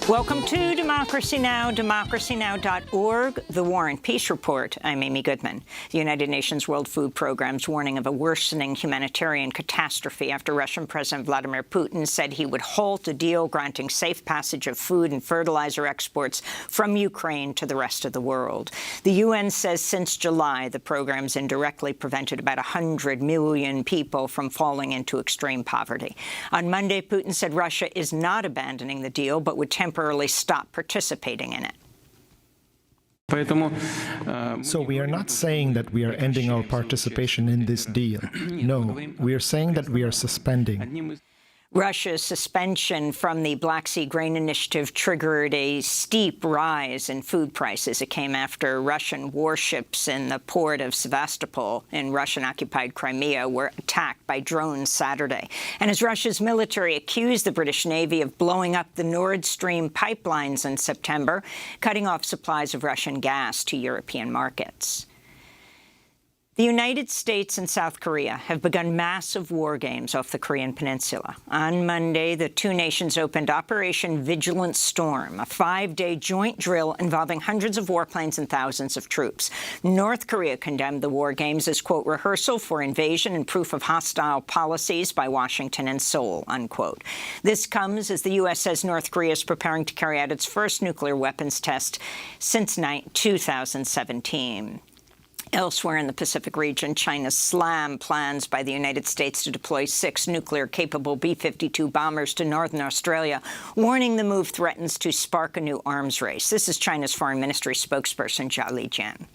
Welcome to Democracy Now!, democracynow.org, The War and Peace Report. I'm Amy Goodman. The United Nations World Food Programme's warning of a worsening humanitarian catastrophe after Russian President Vladimir Putin said he would halt a deal granting safe passage of food and fertilizer exports from Ukraine to the rest of the world. The UN says since July, the program's indirectly prevented about 100 million people from falling into extreme poverty. On Monday, Putin said Russia is not abandoning the deal, but would temporarily stop participating in it. So we are not saying that we are ending our participation in this deal. No, we are saying that we are suspending. Russia's suspension from the Black Sea Grain Initiative triggered a steep rise in food prices. It came after Russian warships in the port of Sevastopol in Russian-occupied Crimea were attacked by drones Saturday. And as Russia's military accused the British Navy of blowing up the Nord Stream pipelines in September, cutting off supplies of Russian gas to European markets. The United States and South Korea have begun massive war games off the Korean peninsula. On Monday, the two nations opened Operation Vigilant Storm, a 5-day joint drill involving hundreds of warplanes and thousands of troops. North Korea condemned the war games as, quote, rehearsal for invasion and proof of hostile policies by Washington and Seoul, unquote. This comes as the U.S. says North Korea is preparing to carry out its first nuclear weapons test since 2017. Elsewhere in the Pacific region, China slammed plans by the United States to deploy 6 nuclear-capable B-52 bombers to northern Australia, warning the move threatens to spark a new arms race. This is China's Foreign Ministry spokesperson, Zhao Lijian.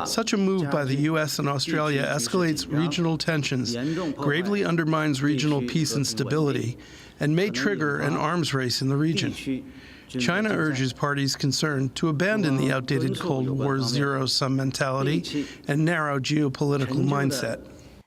Such a move by the U.S. and Australia escalates regional tensions, gravely undermines regional peace and stability, and may trigger an arms race in the region. China urges parties concerned to abandon the outdated Cold War zero-sum mentality and narrow geopolitical mindset.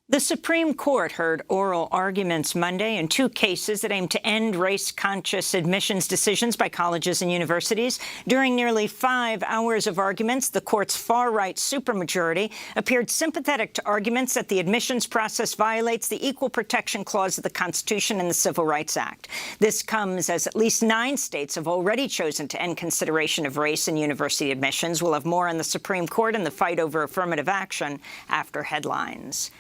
The Supreme Court heard oral arguments Monday in 2 cases that aim to end race-conscious admissions decisions by colleges and universities. During nearly 5 hours of arguments, the court's far-right supermajority appeared sympathetic to arguments that the admissions process violates the Equal Protection Clause of the Constitution and the Civil Rights Act. This comes as at least 9 states have already chosen to end consideration of race in university admissions. We'll have more on the Supreme Court and the fight over affirmative action after headlines.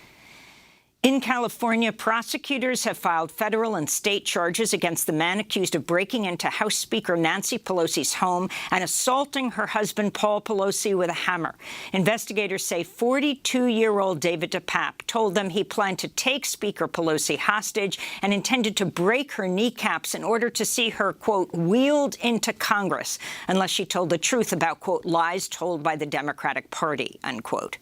In California, prosecutors have filed federal and state charges against the man accused of breaking into House Speaker Nancy Pelosi's home and assaulting her husband, Paul Pelosi, with a hammer. Investigators say 42-year-old David DePape told them he planned to take Speaker Pelosi hostage and intended to break her kneecaps in order to see her, quote, wheeled into Congress unless she told the truth about, quote, lies told by the Democratic Party, unquote.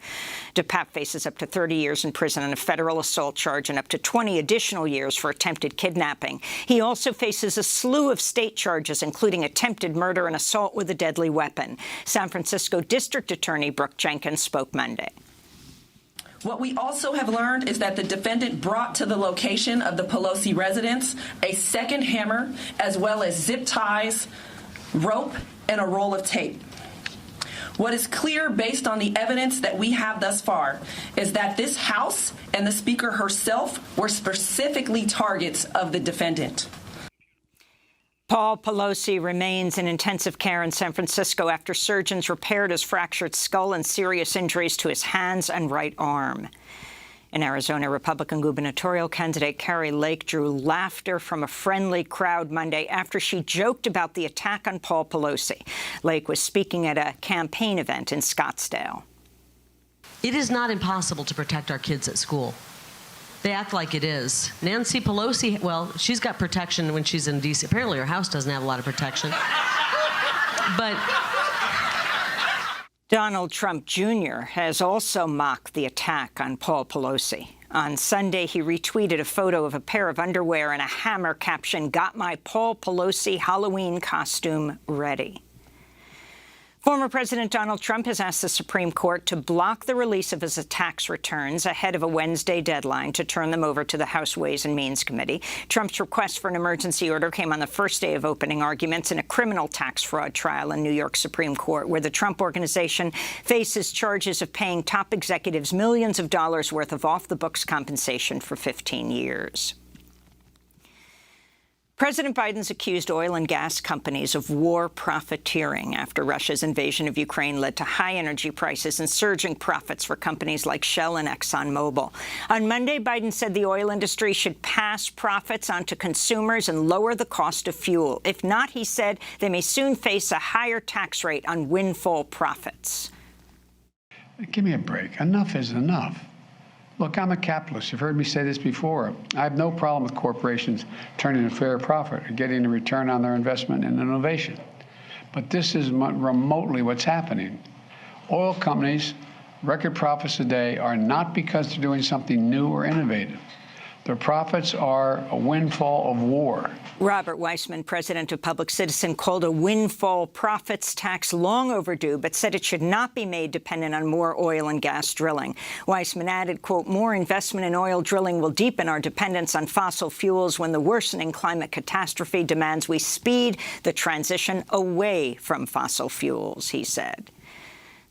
DePape faces up to 30 years in prison on a federal assault charge and up to 20 additional years for attempted kidnapping. He also faces a slew of state charges, including attempted murder and assault with a deadly weapon. San Francisco District Attorney Brooke Jenkins spoke Monday. What we also have learned is that the defendant brought to the location of the Pelosi residence a second hammer, as well as zip ties, rope, and a roll of tape. What is clear based on the evidence that we have thus far is that this House and the Speaker herself were specifically targets of the defendant. Paul Pelosi remains in intensive care in San Francisco after surgeons repaired his fractured skull and serious injuries to his hands and right arm. In Arizona, Republican gubernatorial candidate Kari Lake drew laughter from a friendly crowd Monday after she joked about the attack on Paul Pelosi. Lake was speaking at a campaign event in Scottsdale. It is not impossible to protect our kids at school. They act like it is. Nancy Pelosi, well, she's got protection when she's in D.C. Apparently her house doesn't have a lot of protection. But Donald Trump Jr. has also mocked the attack on Paul Pelosi. On Sunday, he retweeted a photo of a pair of underwear and a hammer captioned, "Got my Paul Pelosi Halloween costume ready." Former President Donald Trump has asked the Supreme Court to block the release of his tax returns ahead of a Wednesday deadline to turn them over to the House Ways and Means Committee. Trump's request for an emergency order came on the first day of opening arguments in a criminal tax fraud trial in New York Supreme Court, where the Trump Organization faces charges of paying top executives millions of dollars worth of off-the-books compensation for 15 years. President Biden's accused oil and gas companies of war profiteering after Russia's invasion of Ukraine led to high energy prices and surging profits for companies like Shell and ExxonMobil. On Monday, Biden said the oil industry should pass profits on to consumers and lower the cost of fuel. If not, he said, they may soon face a higher tax rate on windfall profits. Give me a break. Enough is enough. Look, I'm a capitalist. You've heard me say this before. I have no problem with corporations turning a fair profit or getting a return on their investment in innovation. But this is remotely what's happening. Oil companies, record profits today are not because they're doing something new or innovative. Their profits are a windfall of war. Robert Weissman, president of Public Citizen, called a windfall profits tax long overdue, but said it should not be made dependent on more oil and gas drilling. Weissman added, quote, more investment in oil drilling will deepen our dependence on fossil fuels when the worsening climate catastrophe demands we speed the transition away from fossil fuels, he said.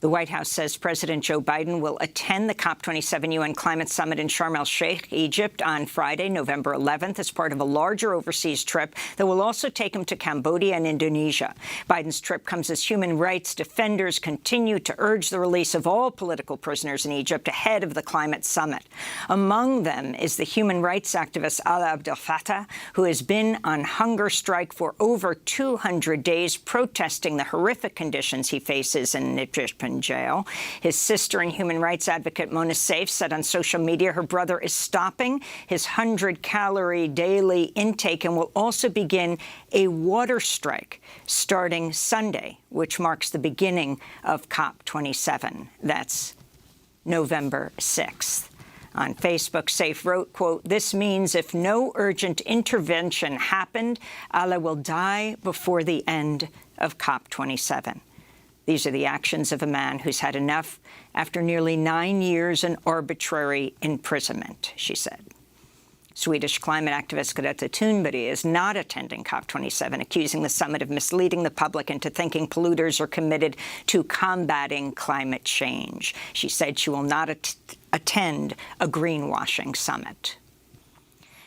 The White House says President Joe Biden will attend the COP27 UN Climate Summit in Sharm el-Sheikh, Egypt, on Friday, November 11th, as part of a larger overseas trip that will also take him to Cambodia and Indonesia. Biden's trip comes as human rights defenders continue to urge the release of all political prisoners in Egypt ahead of the climate summit. Among them is the human rights activist Alaa Abdel Fattah, who has been on hunger strike for over 200 days, protesting the horrific conditions he faces in Egyptian jail. His sister and human rights advocate Mona Saif said on social media her brother is stopping his 100-calorie daily intake and will also begin a water strike starting Sunday, which marks the beginning of COP27. That's November 6th. On Facebook, Saif wrote, quote, this means if no urgent intervention happened, Allah will die before the end of COP27. These are the actions of a man who's had enough after nearly 9 years in arbitrary imprisonment, she said. Swedish climate activist Greta Thunberg is not attending COP27, accusing the summit of misleading the public into thinking polluters are committed to combating climate change. She said she will not attend a greenwashing summit.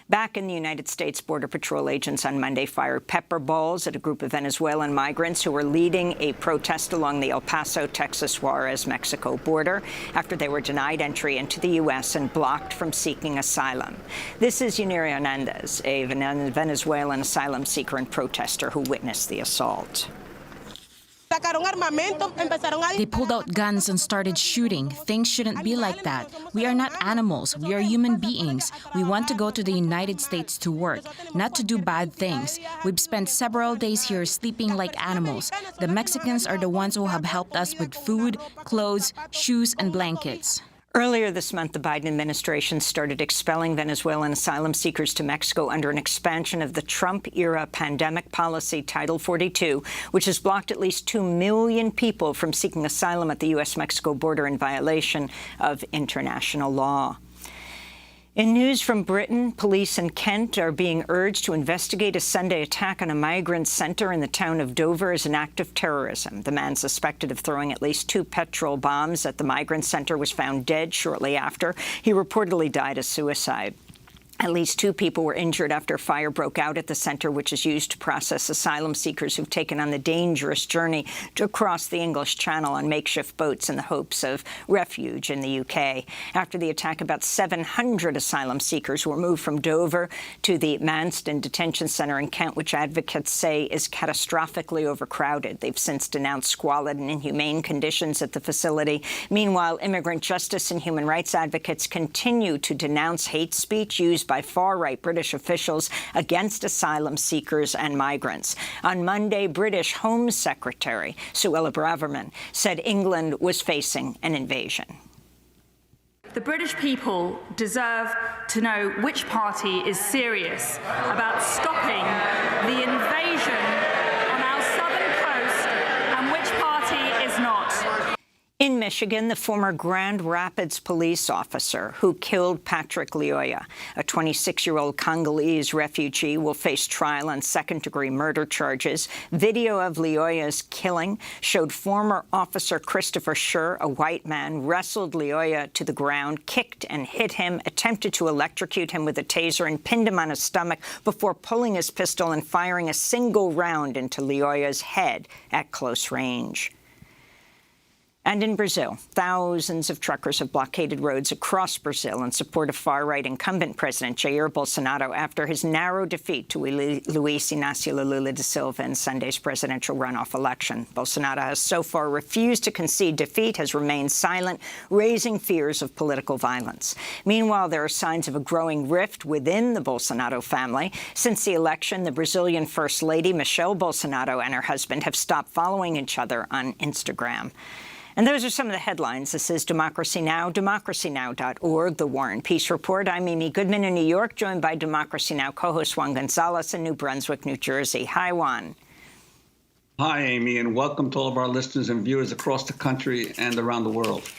Back in the United States, Border Patrol agents on Monday fired pepper balls at a group of Venezuelan migrants who were leading a protest along the El Paso, Texas, Juarez, Mexico border after they were denied entry into the U.S. and blocked from seeking asylum. This is Yuniri Hernandez, a Venezuelan asylum seeker and protester who witnessed the assault. They pulled out guns and started shooting. Things shouldn't be like that. We are not animals. We are human beings. We want to go to the United States to work, not to do bad things. We've spent several days here sleeping like animals. The Mexicans are the ones who have helped us with food, clothes, shoes, and blankets. Earlier this month, the Biden administration started expelling Venezuelan asylum seekers to Mexico under an expansion of the Trump-era pandemic policy, Title 42, which has blocked at least 2 million people from seeking asylum at the U.S.-Mexico border in violation of international law. In news from Britain, police in Kent are being urged to investigate a Sunday attack on a migrant center in the town of Dover as an act of terrorism. The man suspected of throwing at least 2 petrol bombs at the migrant center was found dead shortly after. He reportedly died of suicide. At least 2 people were injured after a fire broke out at the center, which is used to process asylum seekers who've taken on the dangerous journey to cross the English Channel on makeshift boats in the hopes of refuge in the UK. After the attack, about 700 asylum seekers were moved from Dover to the Manston Detention Center in Kent, which advocates say is catastrophically overcrowded. They've since denounced squalid and inhumane conditions at the facility. Meanwhile, immigrant justice and human rights advocates continue to denounce hate speech used by far-right British officials against asylum seekers and migrants. On Monday, British Home Secretary Suella Braverman said England was facing an invasion. The British people deserve to know which party is serious about stopping the invasion on our southern coast and which party is not. In Michigan, the former Grand Rapids police officer who killed Patrick Lyoya, a 26-year-old Congolese refugee, will face trial on second-degree murder charges. Video of Lyoya's killing showed former officer Christopher Schur, a white man, wrestled Lyoya to the ground, kicked and hit him, attempted to electrocute him with a taser, and pinned him on his stomach before pulling his pistol and firing a single round into Lyoya's head at close range. And in Brazil, thousands of truckers have blockaded roads across Brazil in support of far-right incumbent President Jair Bolsonaro after his narrow defeat to Luiz Inácio Lula da Silva in Sunday's presidential runoff election. Bolsonaro has so far refused to concede defeat, has remained silent, raising fears of political violence. Meanwhile, there are signs of a growing rift within the Bolsonaro family. Since the election, the Brazilian First Lady, Michelle Bolsonaro, and her husband have stopped following each other on Instagram. And those are some of the headlines. This is Democracy Now!, democracynow.org, The War and Peace Report. I'm Amy Goodman in New York, joined by Democracy Now! Co-host Juan Gonzalez in New Brunswick, New Jersey. Hi, Juan. Hi, Amy, and welcome to all of our listeners and viewers across the country and around the world.